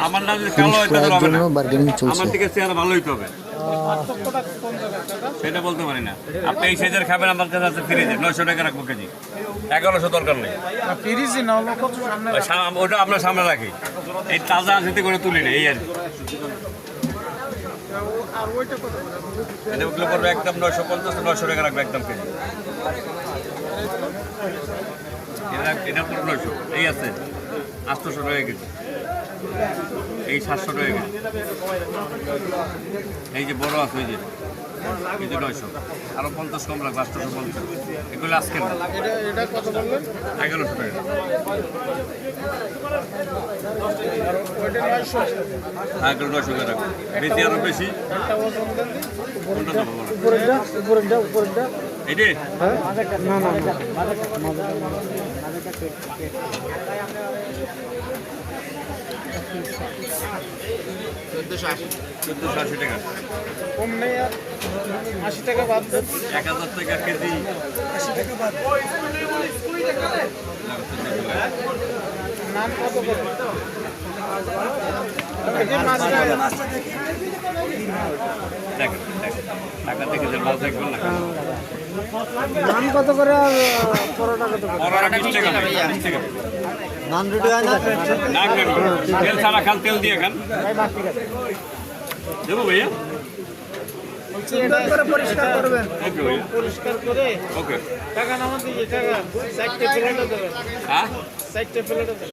আমার না যদি কালো হয় তাহলে হবে না। বার্গেনিং চলছে। আমার থেকে চেহারা ভালো হইতে হবে, সেটা বলতে পারি না। আপনি এই সাইজের খাবেন, আমার কাছে আছে ফ্রিজে 900 টাকা রাখবো কেজি, 1100 দরকার নেই। ওটা আপনার সামনে রাখি, এই তাজা আনতে করে তুলি না, এই আর কি। এটা ওগুলো করবে একদম 950 900 টাকা রাখবে একদম কেজি। এটা পুরো 900, এই আছে 800 টাকা কেজি, এই 700 টাকা কেজি। এই যে বড় আছে, এই যে 900, আরো 50 কম লাগবে, 850। এগুলো আজকে না, এটা কত বললেন? 1100 টাকা। হ্যাঁ, এগুলো 900 টাকা রাখবে, বেশি আরো বেশি। কোনটা দেবো বলো? এটি $1480 টাকা। কম নেই আর 80 টাকা বাদ দেন। 1000 টাকা কেজি। নাম কত করে? দেখেন টাকা দেখে যে মাছ দেখবেন না। নাম কত করে আর পরোটা কত করে? পরোটা 20 টাকা, 20 টাকা। নান রুটি হয় না? না কেন? তেল ছাড়া খান, তেল দিয়ে খান। দেবো ভাইয়া? পরিষ্কার করবেন, ওকে ভাইয়া, পরিষ্কার করে ওকে। টাকা নামাতে টাকা 4টে প্লেটে দেবেন, হ্যাঁ 4টে প্লেটে দেবেন।